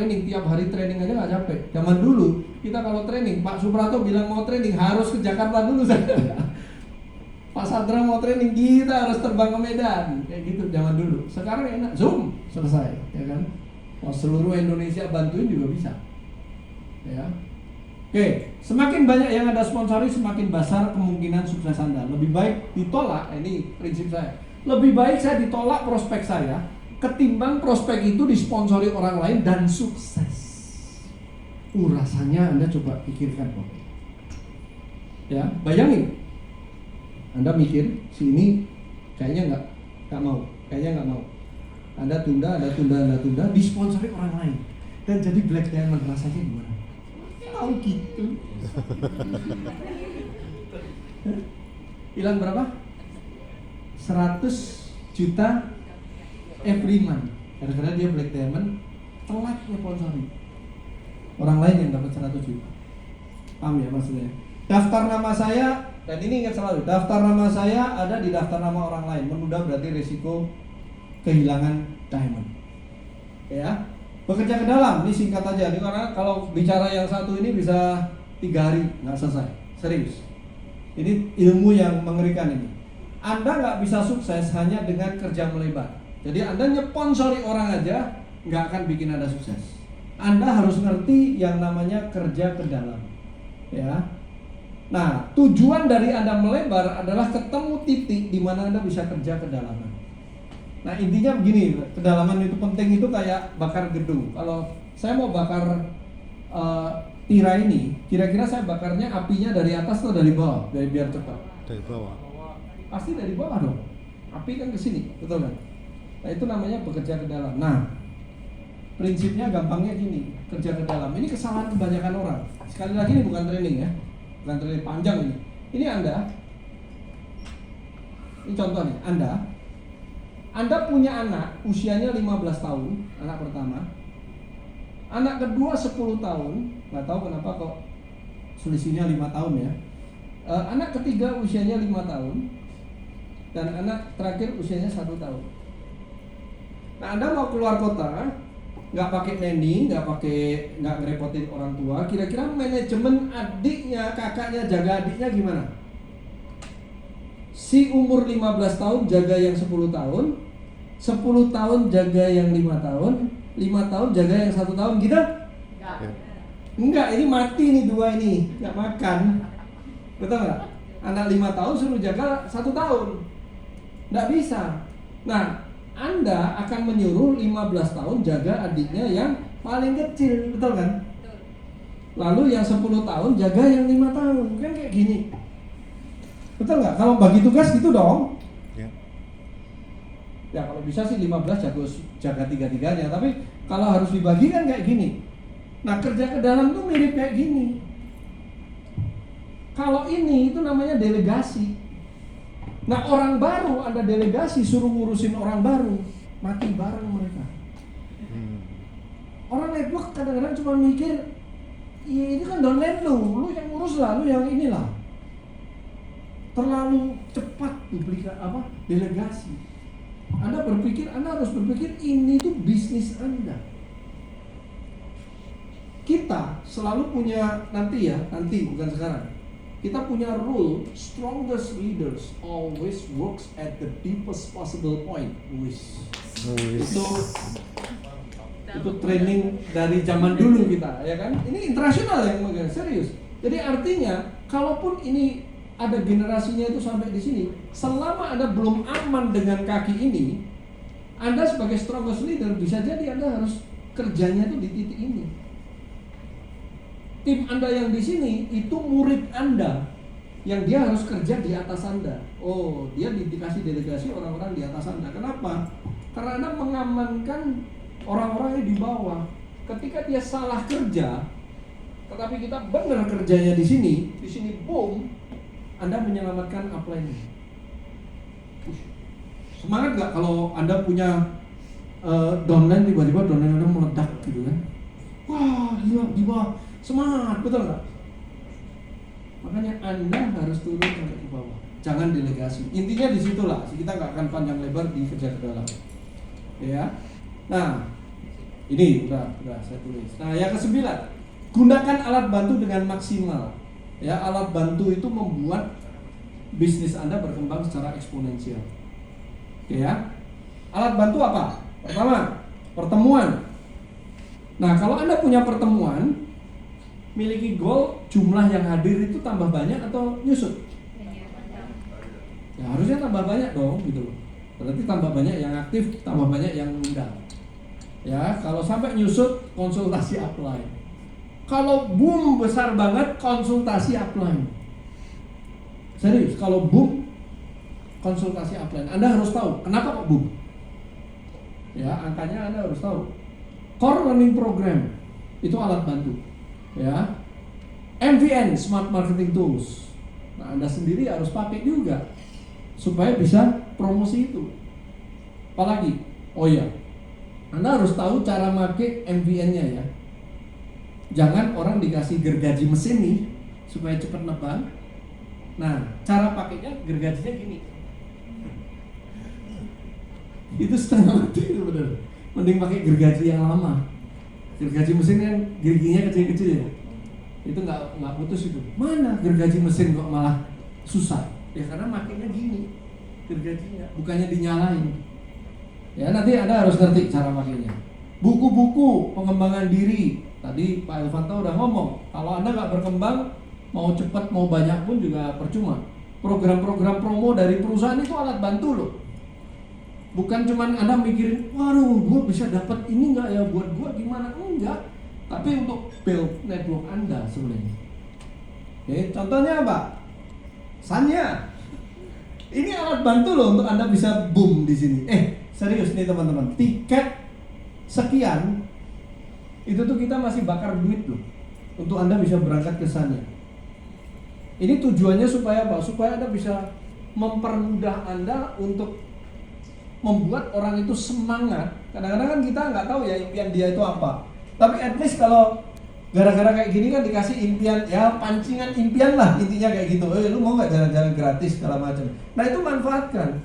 training, tiap hari training aja nggak capek. Zaman dulu kita kalau training, Pak Suprato bilang mau training harus ke Jakarta dulu saja. Pak Sadra mau training kita harus terbang ke Medan, kayak gitu zaman dulu. Sekarang enak, Zoom selesai, ya kan? Mau seluruh Indonesia bantuin juga bisa, ya. Oke, semakin banyak yang Anda sponsori, semakin besar kemungkinan sukses Anda. Lebih baik ditolak, ini prinsip saya. Lebih baik saya ditolak prospek saya ketimbang prospek itu disponsori orang lain dan sukses. Rasanya Anda coba pikirkan kok. Ya, bayangin. Anda mikir, si ini kayaknya nggak mau, Anda tunda, disponsori orang lain dan jadi Black Diamond, rasanya gimana? Tahu gitu. Hilang berapa? 100 juta every month. Karena dia Black Diamond, telat sponsori. Orang lain yang dapat 100 juta. Paham ya maksudnya? Daftar nama saya, dan ini ingat selalu, daftar nama saya ada di daftar nama orang lain. Menunda berarti risiko kehilangan diamond. Ya, bekerja ke dalam, ini singkat aja. Ini karena kalau bicara yang satu ini bisa 3 hari nggak selesai. Serius. Ini ilmu yang mengerikan ini. Anda nggak bisa sukses hanya dengan kerja melebar. Jadi Anda nyponsori orang aja nggak akan bikin Anda sukses. Anda harus ngerti yang namanya kerja ke dalam. Ya. Nah, tujuan dari Anda melebar adalah ketemu titik di mana Anda bisa kerja kedalaman. Nah, intinya begini, kedalaman itu penting, itu kayak bakar gedung. Kalau saya mau bakar tirai ini, kira-kira saya bakarnya apinya dari atas atau dari bawah? Dari biar cepat. Dari bawah. Pasti dari bawah dong. Api kan ke sini, betul kan? Nah, itu namanya bekerja ke dalam. Nah, prinsipnya gampangnya gini, kerja ke dalam. Ini kesalahan kebanyakan orang. Sekali lagi ini bukan training ya. Bukan terlalu panjang ini. Ini Anda. Ini contoh nih, Anda punya anak usianya 15 tahun, anak pertama. Anak kedua 10 tahun, nggak tahu kenapa kok selisihnya 5 tahun ya. Anak ketiga usianya 5 tahun, dan anak terakhir usianya 1 tahun. Nah, Anda mau keluar kota, nggak pakai nanny, nggak ngerepotin orang tua. Kira-kira manajemen adiknya, kakaknya jaga adiknya gimana? Si umur 15 tahun jaga yang 10 tahun, 10 tahun jaga yang 5 tahun, 5 tahun jaga yang 1 tahun, gitu? Enggak, ini mati nih dua ini, nggak makan. Betul nggak? Anak 5 tahun suruh jaga 1 tahun, nggak bisa. Nah, Anda akan menyuruh 15 tahun jaga adiknya yang paling kecil, betul kan? Lalu yang 10 tahun jaga yang 5 tahun, kan kayak gini. Betul nggak? Kalau bagi tugas gitu dong. Ya kalau bisa sih 15 jaga tiga-tiganya, tapi kalau harus dibagi kan kayak gini. Nah, kerja ke dalam tuh mirip kayak gini. Kalau ini itu namanya delegasi. Nah, orang baru Anda delegasi, suruh ngurusin orang baru, mati bareng mereka. Orang network kadang-kadang cuma mikir, iya ini kan downline lu yang ngurus lah, lu yang inilah. Terlalu cepat delegasi. Anda harus berpikir ini tuh bisnis Anda. Kita selalu punya nanti bukan sekarang. Kita punya rule, strongest leaders always works at the deepest possible point. Itu training dari zaman dulu kita, ya kan? Ini internasional yang megang, serius. Jadi artinya, kalaupun ini ada generasinya itu sampai di sini, selama Anda belum aman dengan kaki ini, Anda sebagai strongest leader bisa jadi Anda harus kerjanya itu di titik ini. Tim Anda yang di sini itu murid Anda yang dia harus kerja di atas Anda. Oh, dia dikasih delegasi orang-orang di atas Anda. Kenapa? Karena Anda mengamankan orang-orang yang di bawah. Ketika dia salah kerja, tetapi kita benar kerjanya di sini boom, Anda menyelamatkan upline-nya. Semangat gak kalau Anda punya downline, tiba-tiba downline Anda meledak gitu kan? Wah, gila, di bawah. Semangat, betul nggak? Makanya Anda harus turun sampai ke bawah. Jangan delegasi. Intinya di situlah. Kita nggak akan panjang lebar di kerja ke dalam. Ya. Nah, Ini udah saya tulis. Nah, yang ke-9, gunakan alat bantu dengan maksimal. Ya, alat bantu itu membuat bisnis Anda berkembang secara eksponensial. Oke ya. Alat bantu apa? Pertama, pertemuan. Nah, kalau Anda punya pertemuan, miliki goal, jumlah yang hadir itu tambah banyak atau nyusut? Ya, harusnya tambah banyak dong gitu loh. Berarti tambah banyak yang aktif, tambah banyak yang undang. Ya, kalau sampai nyusut, konsultasi upline. Kalau boom besar banget, konsultasi upline. Serius, kalau boom, konsultasi upline. Anda harus tahu kenapa kok boom. Ya, angkanya Anda harus tahu. Core Learning Program itu alat bantu. Ya, MVN, Smart Marketing Tools. Nah, Anda sendiri harus pakai juga supaya bisa promosi itu. Apalagi, oh iya, Anda harus tahu cara pakai MVN-nya ya. Jangan orang dikasih gergaji mesin nih supaya cepat nebang. Nah, cara pakainya gergajinya gini. Itu setengah mati itu bener. Mending pakai gergaji yang lama. Gergaji mesin kan geriginya kecil-kecil ya. Itu nggak putus itu. Mana gergaji mesin kok malah susah? Ya karena makainya gini gergajinya, bukannya dinyalain. Ya nanti Anda harus ngerti cara pakainya. Buku-buku pengembangan diri. Tadi Pak Elvanto udah ngomong, kalau Anda nggak berkembang, mau cepat mau banyak pun juga percuma. Program-program promo dari perusahaan itu alat bantu loh. Bukan cuman Anda mikirin, waduh gue bisa dapat ini nggak ya buat gue gimana, enggak. Tapi untuk build network Anda sebenarnya. Oke, contohnya apa? Sanya. Ini alat bantu loh untuk Anda bisa boom di sini. Serius nih teman-teman, tiket sekian itu tuh kita masih bakar duit loh untuk Anda bisa berangkat ke Sanya. Ini tujuannya supaya apa? Supaya Anda bisa mempermudah Anda untuk membuat orang itu semangat. Kadang-kadang kan kita nggak tahu ya impian dia itu apa. Tapi at least kalau gara-gara kayak gini kan dikasih impian, ya pancingan impian lah intinya kayak gitu. Lu mau nggak jalan-jalan gratis segala macam. Nah itu manfaatkan.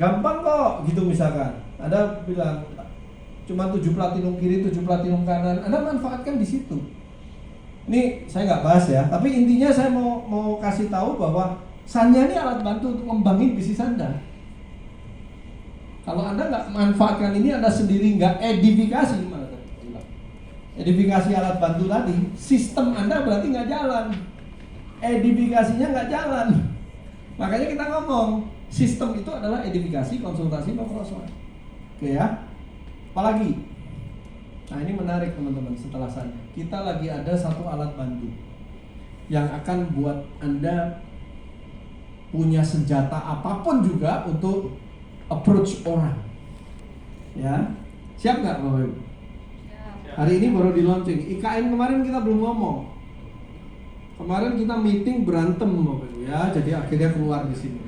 Gampang kok gitu misalkan. Ada bilang cuma 7 platinum kiri, 7 platinum kanan. Anda manfaatkan di situ. Ini saya nggak bahas ya, tapi intinya saya mau kasih tahu bahwa Sanya ini alat bantu untuk membangun bisnis Anda. Kalau Anda nggak manfaatkan ini, Anda sendiri nggak edifikasi, edifikasi alat bantu tadi, sistem Anda berarti nggak jalan, edifikasinya nggak jalan. Makanya kita ngomong sistem itu adalah edifikasi, konsultasi, proposal. Oke ya. Apalagi? Nah ini menarik teman-teman, setelah Sanya kita lagi ada satu alat bantu yang akan buat Anda punya senjata apapun juga untuk approach orang. Ya, siap nggak Bapak Ibu? Hari ini baru di launching. IKN kemarin kita belum ngomong. Kemarin kita meeting berantem Bapak Ibu ya, jadi akhirnya keluar di sini.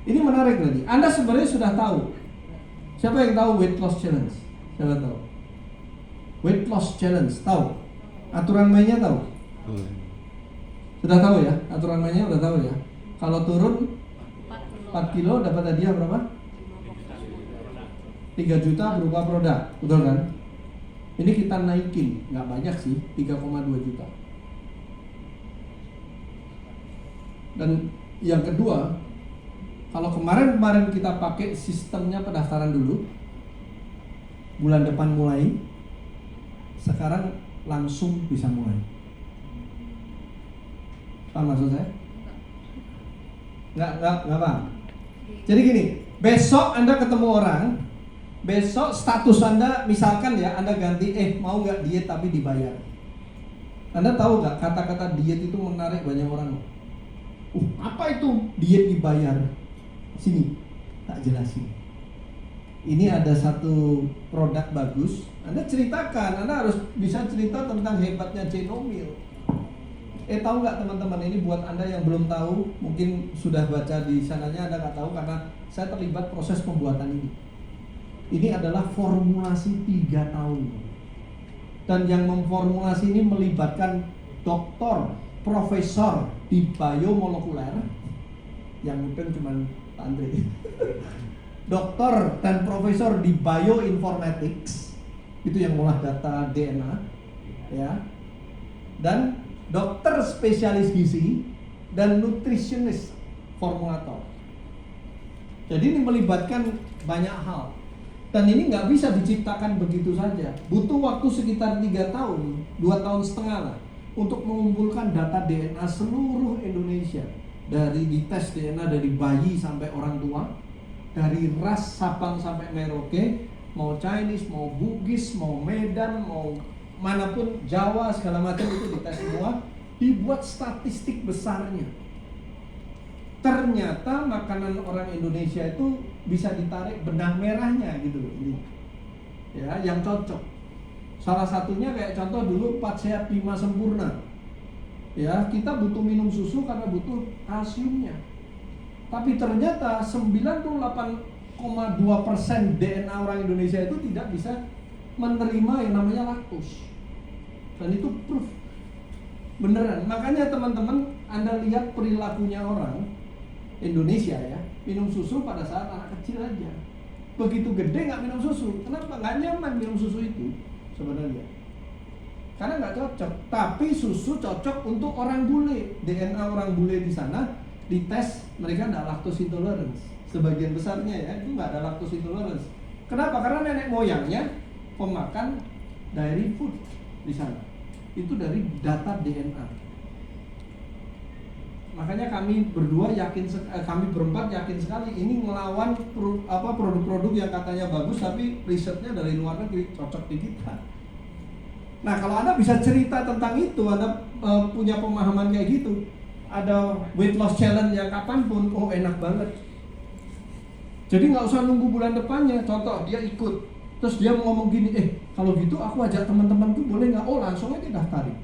Ini menarik tadi. Anda sebenarnya sudah tahu. Siapa yang tahu weight loss challenge? Siapa tahu? Weight loss challenge, tahu? Aturan mainnya tahu? Sudah tahu ya? Aturan mainnya udah tahu ya? Kalau turun 4 kilo dapat hadiah berapa? 3 juta berupa produk, betul kan? Ini kita naikin, nggak banyak sih, 3,2 juta. Dan yang kedua, kalau kemarin kita pakai sistemnya pendaftaran dulu, bulan depan mulai, sekarang langsung bisa mulai. Paham maksud saya? Nggak paham. Jadi gini, besok Anda ketemu orang, besok status Anda misalkan ya Anda ganti, mau nggak diet tapi dibayar. Anda tahu nggak kata-kata diet itu menarik banyak orang. Apa itu diet dibayar? Sini, tak jelasin. Ini ada satu produk bagus, Anda ceritakan, Anda harus bisa cerita tentang hebatnya Genomil. Tahu nggak teman-teman, ini buat Anda yang belum tahu, mungkin sudah baca di sananya Anda nggak tahu karena saya terlibat proses pembuatan ini. Ini adalah formulasi 3 tahun. Dan yang memformulasi ini melibatkan doktor, profesor di biomolekuler, yang mungkin cuma Andre. dokter dan profesor di bioinformatics, itu yang ngolah data DNA, ya, dan dokter spesialis gizi dan nutritionist formulator. Jadi ini melibatkan banyak hal, dan ini nggak bisa diciptakan begitu saja. Butuh waktu sekitar 3 tahun, 2 tahun setengah lah, untuk mengumpulkan data DNA seluruh Indonesia, dari dites DNA dari bayi sampai orang tua, dari ras Sabang sampai Merauke, mau Chinese, mau Bugis, mau Medan, mau manapun, Jawa, segala macam itu dites semua, dibuat statistik besarnya. Ternyata makanan orang Indonesia itu bisa ditarik benang merahnya gitu loh, ya, yang cocok. Salah satunya kayak contoh dulu 4 sehat 5 sempurna. Ya, kita butuh minum susu karena butuh kalsiumnya. Tapi ternyata 98,2% DNA orang Indonesia itu tidak bisa menerima yang namanya laktos. Dan itu proof beneran. Makanya teman-teman, Anda lihat perilakunya orang Indonesia ya, minum susu pada saat anak kecil aja. Begitu gede nggak minum susu. Kenapa? Nggak nyaman minum susu itu sebenarnya. Karena nggak cocok. Tapi susu cocok untuk orang bule. DNA orang bule di sana dites, mereka nggak lactose intolerance. Sebagian besarnya ya, itu nggak ada lactose intolerance. Kenapa? Karena nenek moyangnya pemakan dairy food di sana. Itu dari data DNA. Makanya kami berempat yakin sekali ini melawan produk-produk yang katanya bagus tapi risetnya dari luar negeri cocok di kita. Nah, kalau Anda bisa cerita tentang itu, Anda punya pemahaman kayak gitu, ada weight loss challenge yang kapanpun, oh enak banget. Jadi nggak usah nunggu bulan depannya. Contoh, dia ikut, terus dia mau ngomong gini, kalau gitu aku ajak teman-temanku boleh nggak? Oh, langsung aja daftarin.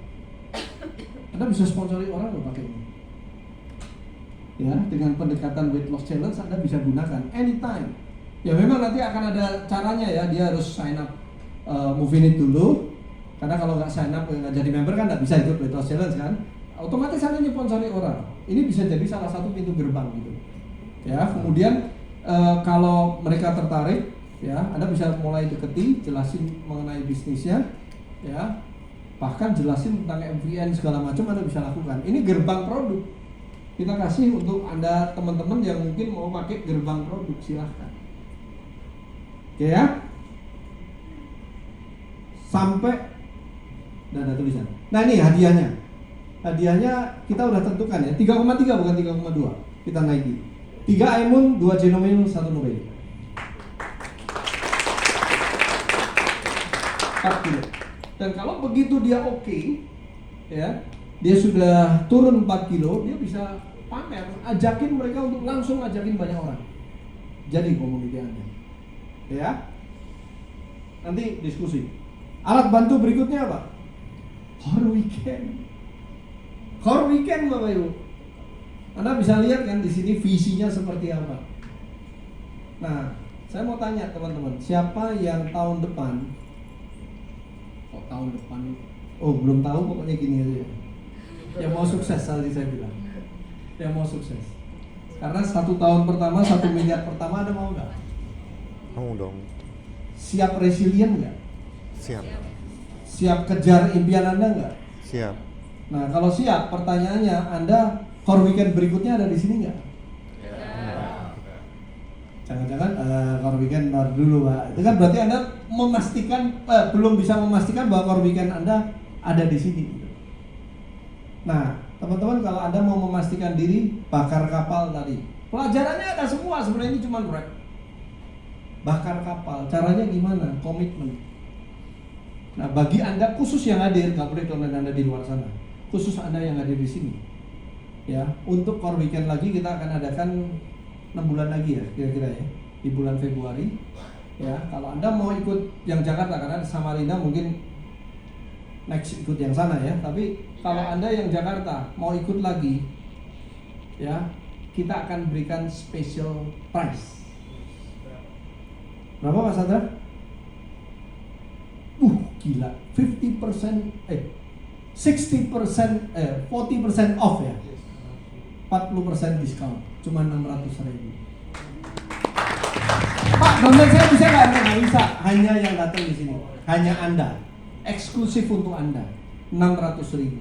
Anda bisa sponsori orang loh pakai ini. Ya, dengan pendekatan weight loss challenge Anda bisa gunakan anytime. Ya memang nanti akan ada caranya ya, dia harus sign up Movinit dulu. Karena kalau nggak sign up, nggak jadi member kan nggak bisa ikut weight loss challenge kan. Otomatis Anda nyponsori orang. Ini bisa jadi salah satu pintu gerbang gitu. Ya, kemudian kalau mereka tertarik, ya Anda bisa mulai deketi, jelasin mengenai bisnisnya, ya. Bahkan jelasin tentang MVN segala macam Anda bisa lakukan. Ini gerbang produk. Kita kasih untuk Anda teman-teman yang mungkin mau pakai gerbang produk, silahkan. Oke ya. Sampai dan ada tulisan. Nah ini hadiahnya. Hadiahnya kita udah tentukan ya, 3,3 bukan 3,2. Kita naiki. 3 Aimun, 2 Genomil, 1 Nobel. 4 kilo. Dan kalau begitu dia oke, ya, dia sudah turun 4 kilo, dia bisa pamer, ajakin mereka untuk langsung ajakin banyak orang. Jadi komuniti Anda. Ya. Nanti diskusi. Alat bantu berikutnya apa? Core Weekend. Core Weekend Bapak Ibu. Anda bisa lihat kan di sini visinya seperti apa. Nah, saya mau tanya teman-teman, siapa yang tahun depan? Kok tahun depan? Oh, belum tahu, pokoknya gini aja. Yang mau sukses tadi saya bilang. Yang mau sukses. Karena 1 tahun pertama 1 miliar pertama Anda mau nggak? Mau dong. Siap resilient nggak? Siap. Siap kejar impian Anda nggak? Siap. Nah kalau siap, pertanyaannya Anda core weekend berikutnya ada di sini nggak? Jangan-jangan core weekend ntar dulu Pak. Itu kan berarti Anda memastikan belum bisa memastikan bahwa core weekend Anda ada di sini. Nah teman-teman, kalau Anda mau memastikan diri, bakar kapal tadi. Pelajarannya ada semua, sebenarnya ini cuma rap. Bakar kapal, caranya gimana? Komitmen. Nah, bagi Anda khusus yang hadir, nggak boleh teman Anda di luar sana. Khusus Anda yang hadir di sini. Ya, untuk core weekend lagi kita akan adakan 6 bulan lagi ya, kira-kira ya. Di bulan Februari. Ya, kalau Anda mau ikut yang Jakarta, karena Samarinda mungkin next ikut yang sana ya. Tapi kalau Anda yang Jakarta mau ikut lagi, ya, kita akan berikan special price. Berapa Mas Sandra? Gila, 50%, 60%, 40% off ya, 40% diskon, cuma 600.000. download saya bisa nggak? Nggak bisa. Hanya yang datang di sini. Hanya Anda. Eksklusif untuk Anda. 600.000.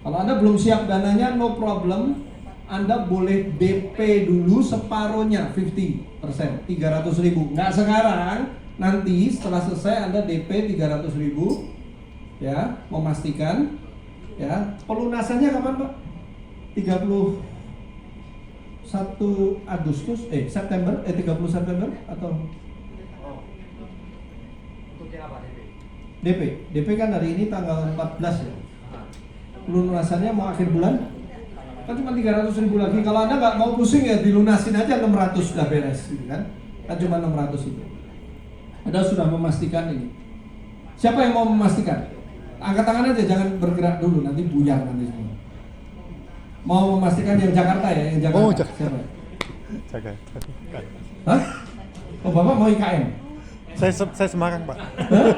Kalau Anda belum siap dananya, no problem. Anda boleh DP dulu separohnya, 50%, 300.000. Nggak sekarang, nanti setelah selesai Anda DP 300.000, ya, memastikan, ya. Pelunasannya kapan, Pak? 31 September, 30 September atau? Untuk yang apa DP kan hari ini tanggal 14 ya. Pelunasannya mau akhir bulan? Kan cuma 300.000 lagi. Kalau Anda nggak mau pusing ya dilunasin aja 600 sudah beres gitu kan. Kan cuma 600 itu. Anda sudah memastikan ini. Siapa yang mau memastikan? Angkat tangan aja, jangan bergerak dulu, nanti buyar nanti semua. Mau memastikan yang Jakarta ya, yang Jakarta. Oh, Jakarta. Siapa? Jakarta. Hah? Oh, Bapak mau IKN? Saya Semarang, Pak. Hah?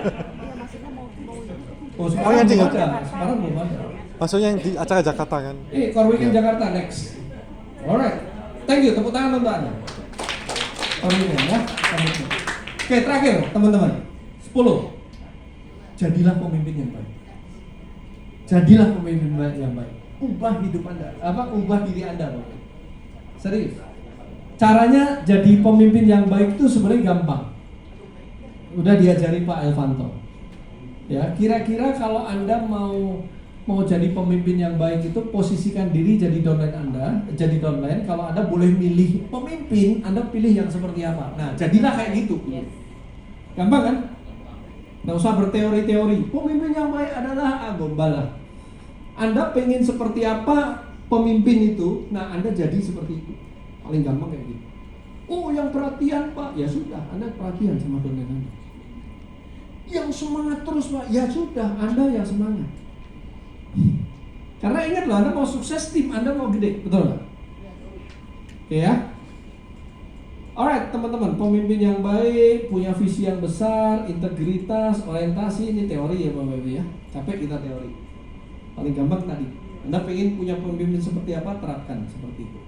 Oh, Semarang belum ada. Semarang belum ada. Maksudnya yang di acara Jakarta kan? Core Weekend Jakarta next. Alright, thank you. Tepuk tangan untuk Anda. Core Weekend ya. Oke, terakhir teman-teman. 10. Jadilah pemimpin yang baik. Jadilah pemimpin yang baik. Ubah hidup Anda. Ubah diri Anda, Pak. Serius. Caranya jadi pemimpin yang baik itu sebenarnya gampang. Udah diajari Pak Elvanto. Ya, kira-kira kalau Anda mau jadi pemimpin yang baik itu posisikan diri jadi downline Anda, jadi downline. Kalau Anda boleh milih pemimpin, Anda pilih yang seperti apa. Nah, jadilah kayak gitu. Gampang kan? Nggak usah berteori-teori. Pemimpin yang baik adalah gombala. Anda pengen seperti apa pemimpin itu? Nah, Anda jadi seperti itu. Paling gampang kayak gitu. Oh, yang perhatian Pak, ya sudah, Anda perhatian sama downline Anda. Yang semangat terus Pak, ya sudah, Anda yang semangat. Karena ingat loh, Anda mau sukses, tim Anda mau gede, betul nggak? Oke ya. Alright teman-teman, pemimpin yang baik, punya visi yang besar, integritas, orientasi, ini teori ya Bapak Ibu ya. Capek kita teori. Paling gampang tadi. Anda pengen punya pemimpin seperti apa, terapkan seperti itu.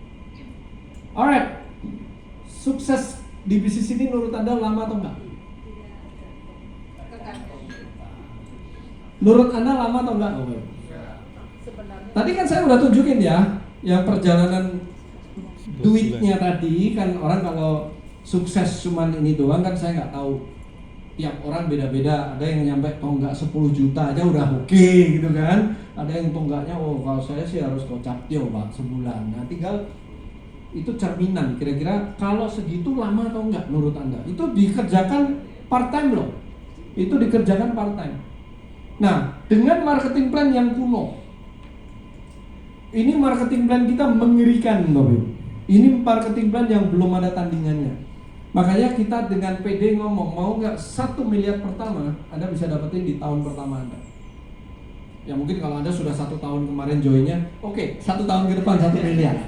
Alright, sukses di bisnis ini menurut Anda lama atau enggak? Menurut Anda lama atau enggak? Tadi kan saya udah tunjukin ya, yang perjalanan duitnya tadi kan orang kalau sukses cuman ini doang kan saya nggak tahu. Tiap orang beda-beda, ada yang nyampe tonggak 10 juta aja udah oke gitu kan. Ada yang tonggaknya kalau saya sih harus kocak yo Pak sebulan. Nah tinggal itu cerminan kira-kira kalau segitu lama atau enggak menurut Anda. Itu dikerjakan part time loh. Itu dikerjakan part time. Nah, dengan marketing plan yang kuno. Ini marketing plan kita mengerikan, Bapak. Ini marketing plan yang belum ada tandingannya. Makanya kita dengan PD ngomong, mau nggak 1 miliar pertama, Anda bisa dapetin di tahun pertama Anda. Ya mungkin kalau Anda sudah 1 tahun kemarin joinnya, oke, 1 tahun ke depan 1 miliar.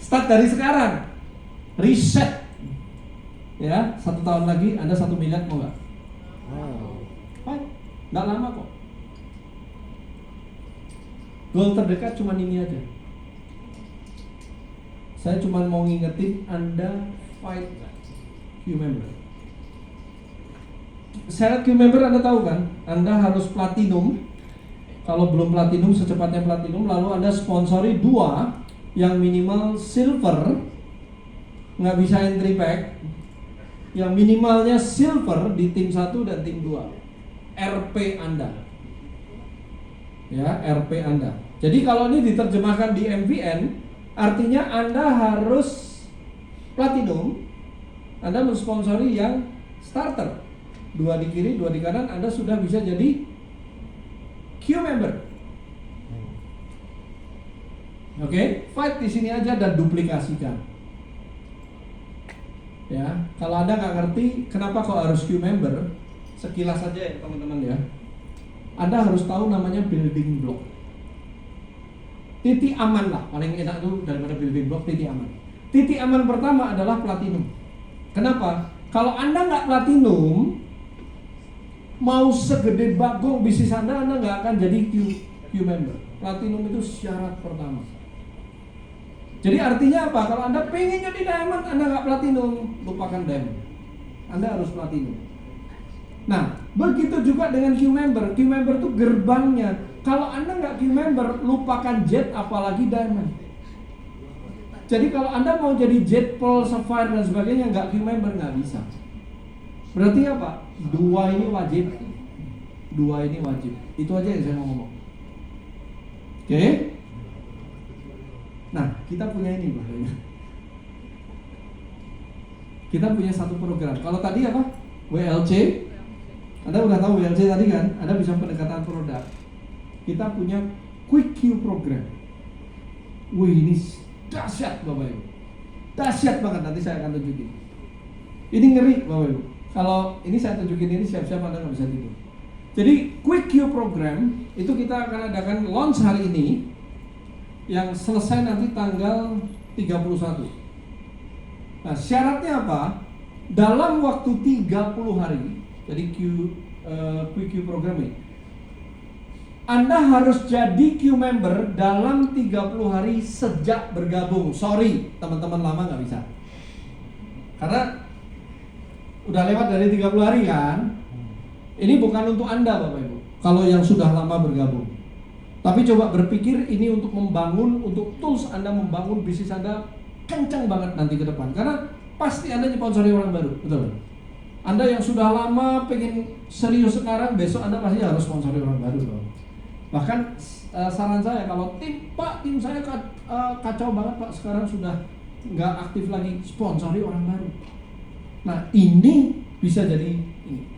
Start dari sekarang, reset. Ya, 1 tahun lagi Anda 1 miliar mau nggak? Fine, nggak lama kok. Goal terdekat cuma ini aja. Saya cuma mau ngingetin Anda fight Q member. Syarat Q member Anda tahu kan? Anda harus platinum. Kalau belum platinum secepatnya platinum. Lalu Anda sponsori 2 yang minimal silver. Nggak bisa entry pack. Yang minimalnya silver di tim 1 dan tim 2. RP Anda. Ya, RP Anda. Jadi kalau ini diterjemahkan di MVN, artinya Anda harus platinum. Anda mensponsori yang starter. 2 di kiri, 2 di kanan, Anda sudah bisa jadi Q member. Oke, fight di sini aja dan duplikasikan. Ya, kalau Anda nggak ngerti kenapa kok harus Q member, sekilas saja ya teman-teman ya. Anda harus tahu namanya building block. Titik aman lah, paling enak tuh daripada building block, titik aman. Titik aman pertama adalah platinum. Kenapa? Kalau Anda nggak platinum, mau segede bagong bisnis Anda nggak akan jadi Q member. Platinum itu syarat pertama. Jadi artinya apa? Kalau Anda pengen jadi diamond, Anda nggak platinum, lupakan diamond. Anda harus platinum. Nah, begitu juga dengan Q member. Q member itu gerbangnya. Kalau Anda nggak Q member, lupakan jet, apalagi diamond. Jadi kalau Anda mau jadi jet, pearl, sapphire dan sebagainya, nggak Q member, nggak bisa. Berarti apa? Dua ini wajib. Dua ini wajib. Itu aja yang saya mau ngomong. Oke? Nah, kita punya ini bahaya. Kita punya satu program. Kalau tadi apa? WLC. Anda udah tahu WLC tadi kan? Anda bisa pendekatan produk. Kita punya Quick Q program. Wih, ini dahsyat Bapak Ibu. Dahsyat banget, nanti saya akan tunjukin. Ini ngeri Bapak Ibu. Kalau ini saya tunjukin ini, siap-siap Anda nggak bisa tidur. Jadi Quick Q program itu kita akan adakan launch hari ini, yang selesai nanti tanggal 31. Nah, syaratnya apa? Dalam waktu 30 hari, jadi Quick Q program ini, Anda harus jadi Q member dalam 30 hari sejak bergabung. Sorry, teman-teman lama nggak bisa. Karena udah lewat dari 30 hari kan. Ini bukan untuk Anda Bapak Ibu, kalau yang sudah lama bergabung. Tapi coba berpikir ini untuk membangun, untuk tools Anda membangun bisnis Anda kencang banget nanti ke depan. Karena pasti Anda nyponsori orang baru, betul? Anda yang sudah lama pengen serius sekarang, besok Anda pasti harus sponsori orang baru loh. Bahkan saran saya, kalau tim saya kacau banget Pak, sekarang sudah nggak aktif lagi, sponsori orang baru. Nah ini bisa jadi pemicu.